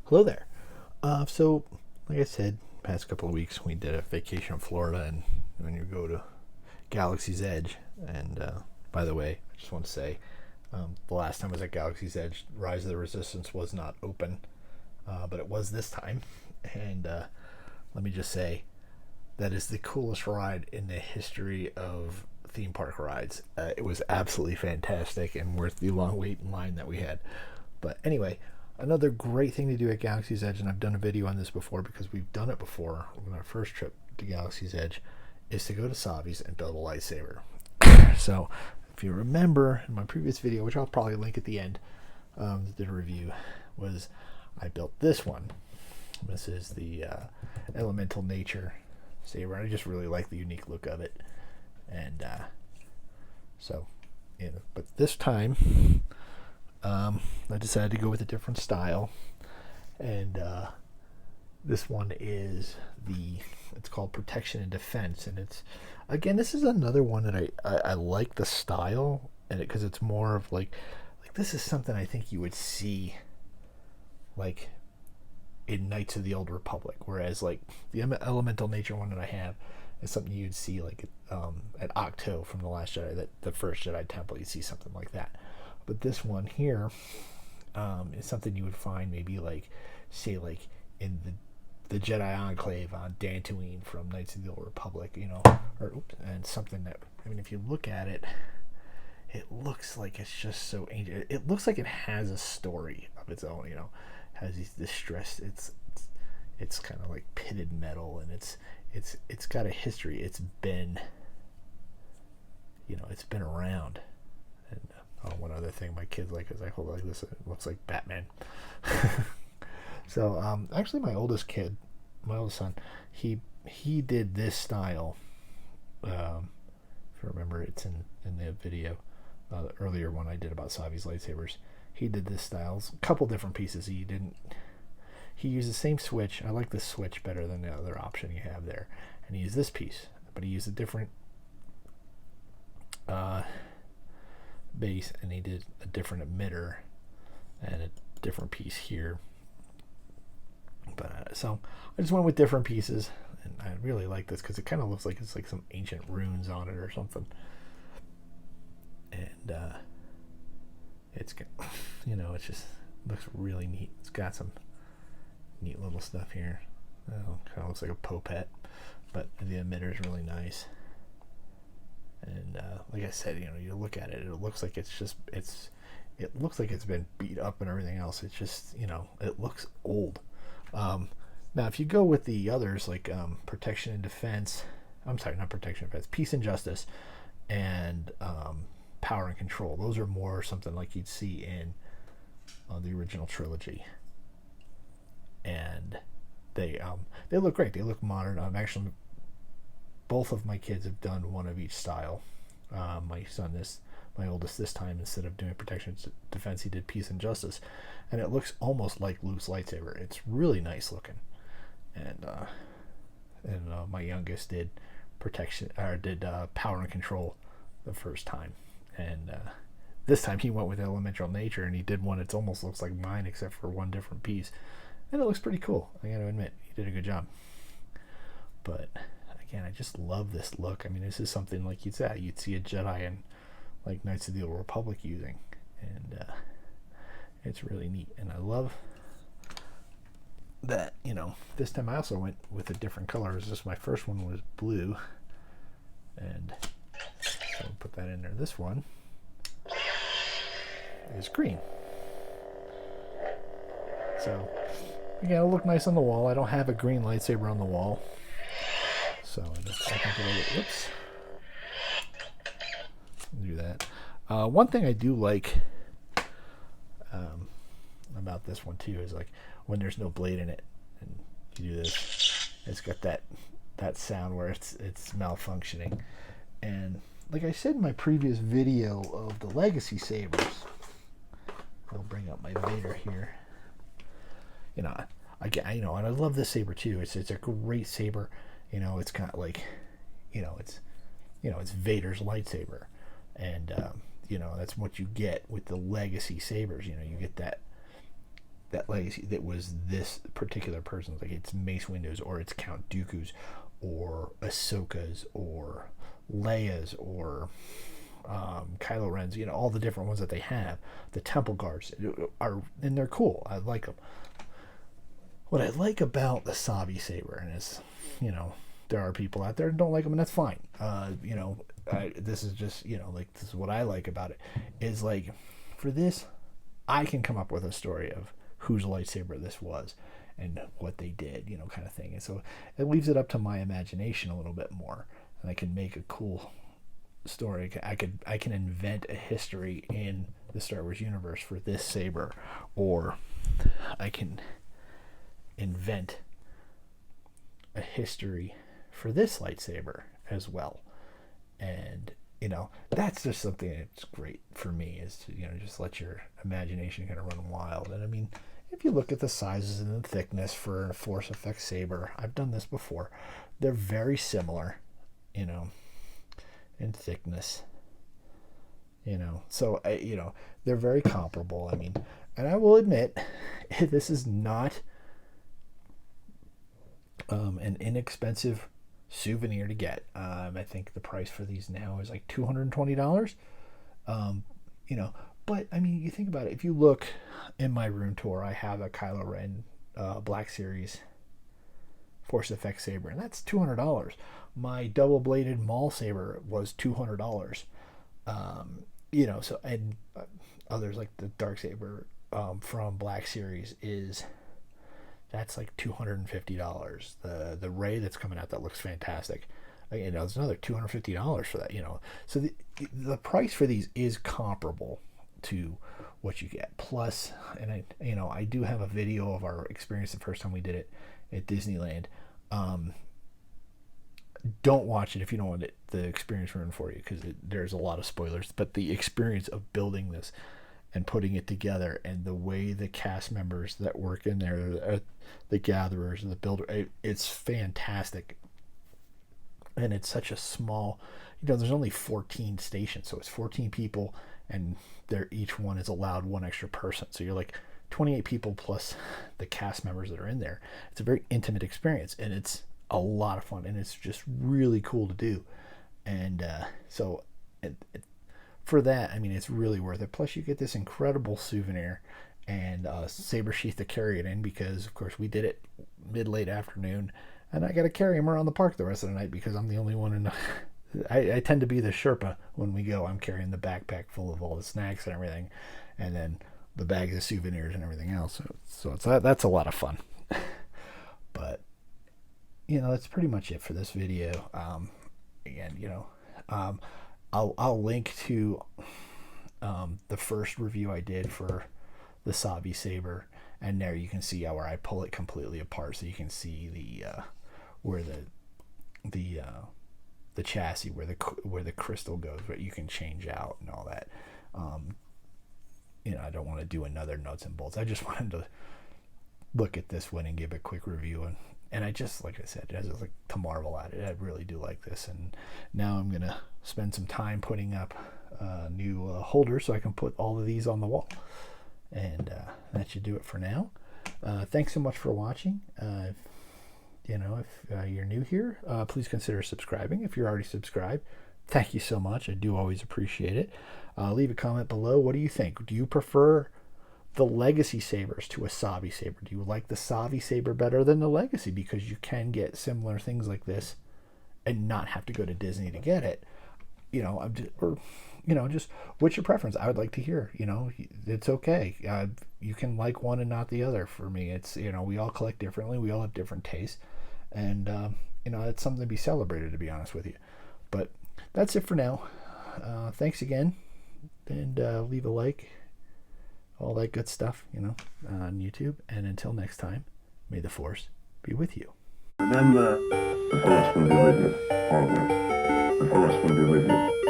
Hello there. So, like I said, past couple of weeks we did a vacation in Florida, and when you go to Galaxy's Edge, and by the way, I just want to say, the last time I was at Galaxy's Edge, Rise of the Resistance was not open, but it was this time, and let me just say, that is the coolest ride in the history of theme park rides. It was absolutely fantastic and worth the long wait in line that we had. But anyway, another great thing to do at Galaxy's Edge, and I've done a video on this before because we've done it before on our first trip to Galaxy's Edge, is to go to Savi's and build a lightsaber. So, if you remember in my previous video, which I'll probably link at the end, did a review, was I built this one. This is the Elemental Nature saber. I just really like the unique look of it, and but this time I decided to go with a different style, and this one is it's called Protection and Defense, and this is another one that I like the style, and because it's more of like this is something I think you would see like in Knights of the Old Republic, whereas like the Elemental Nature one that I have is something you'd see like at Octo from The Last Jedi, that the first Jedi Temple. You'd see something like that. But this one here is something you would find maybe like, say, like in the Jedi Enclave on Dantooine from Knights of the Old Republic, and something that, I mean, if you look at it, it looks like it's just so ancient. It looks like it has a story of its own, has these distressed. It's kind of like pitted metal, and it's got a history. It's been around. And one other thing my kids like is I hold it like this. It looks like Batman. So actually, my oldest son, he did this style. If you remember, it's in the video, the earlier one I did about Savi's lightsabers. He did this style, a couple different pieces. He used the same switch. I like this switch better than the other option you have there. And he used this piece, but he used a different base, and he did a different emitter and a different piece here. But so I just went with different pieces, and I really like this because it kind of looks like it's like some ancient runes on it or something. And it's it just looks really neat. It's got some neat little stuff here. Kind of looks like a popet, but the emitter is really nice. And like I said, you look at it, it looks like it looks like it's been beat up and everything else. It's just, it looks old. Now, if you go with the others, like Protection and Defense, I'm sorry, not Protection and Defense, Peace and Justice, and Power and Control, those are more something like you'd see in the original trilogy. And they look great. They look modern. Actually, both of my kids have done one of each style. My oldest this time, instead of doing Protection and Defense, he did Peace and Justice, and it looks almost like Luke's lightsaber. It's really nice looking. And my youngest did Power and Control the first time, and this time he went with Elemental Nature, and he did one. It almost looks like mine, except for one different piece, and it looks pretty cool. I got to admit, he did a good job. But again, I just love this look. I mean, this is something like you'd see a Jedi in like Knights of the Old Republic using, and it's really neat. And I love that, this time I also went with a different color. Just my first one was blue, and so I'll put that in there. This one is green. So again, it'll look nice on the wall. I don't have a green lightsaber on the wall, so I can do that. One thing I do like about this one too is like when there's no blade in it, and you do this, it's got that sound where it's malfunctioning. And like I said in my previous video of the Legacy sabers, I'll bring up my Vader here. And I love this saber too. It's a great saber. It's got like, it's Vader's lightsaber, and that's what you get with the Legacy sabers. You get that that legacy that was this particular person's. Like it's Mace Windu's, or it's Count Dooku's, or Ahsoka's, or Leia's, or Kylo Ren's. All the different ones that they have. The Temple Guards are, and they're cool. I like them. What I like about the Savi saber, and it's, there are people out there that don't like them, and that's fine. This is just, this is what I like about it. Is like, for this, I can come up with a story of whose lightsaber this was and what they did, kind of thing. And so it leaves it up to my imagination a little bit more, and I can make a cool story. I can invent a history in the Star Wars universe for this saber, or I can invent a history for this lightsaber as well. And that's just something that's great for me, is to just let your imagination kind of run wild. And I mean, if you look at the sizes and the thickness for a Force Effects saber, I've done this before, they're very similar, in thickness, so they're very comparable. I mean, and I will admit, this is not an inexpensive souvenir to get. I think the price for these now is like $220. But I mean, you think about it. If you look in my room tour, I have a Kylo Ren Black Series Force Effects saber, and that's $200. My double-bladed Maul saber was $200. So, and others like the Dark Saber from Black Series that's like $250. The Ray that's coming out that looks fantastic, it's another $250 for that. So the price for these is comparable to what you get. Plus, and I do have a video of our experience the first time we did it at Disneyland. Don't watch it if you don't want the experience ruined for you, because there's a lot of spoilers. But the experience of building this and putting it together, and the way the cast members that work in there, the gatherers and the builder, it's fantastic. And it's such a small, there's only 14 stations, so it's 14 people, and each one is allowed one extra person. So you're like 28 people plus the cast members that are in there. It's a very intimate experience, and it's a lot of fun, and it's just really cool to do. And so for that, I mean, it's really worth it. Plus, you get this incredible souvenir and a saber sheath to carry it in, because, of course, we did it mid-late afternoon, and I got to carry him around the park the rest of the night because I'm the only one in I tend to be the Sherpa when we go. I'm carrying the backpack full of all the snacks and everything, and then the bags of souvenirs and everything else. So that's a lot of fun. But, that's pretty much it for this video. Again, I'll link to the first review I did for the Savi saber, and there you can see how where I pull it completely apart, so you can see where the chassis, where the crystal goes, what you can change out and all that. I don't want to do another nuts and bolts. I just wanted to look at this one and give a quick review, and I just, like I said, I just like to marvel at it. I really do like this, and now I'm gonna spend some time putting up new holders so I can put all of these on the wall. And that should do it for now. Thanks so much for watching. If you're new here, please consider subscribing. If you're already subscribed, thank you so much. I do always appreciate it. Leave a comment below. What do you think? Do you prefer the Legacy sabers to a Savi saber? Do you like the Savi saber better than the Legacy, because you can get similar things like this and not have to go to Disney to get it? Just what's your preference? I would like to hear. It's okay. You can like one and not the other. For me, it's, we all collect differently. We all have different tastes, and it's something to be celebrated, to be honest with you. But that's it for now. Thanks again, and leave a like, all that good stuff, on YouTube. And until next time, may the Force be with you. Remember, the Force will be with you always. The Force will be with you.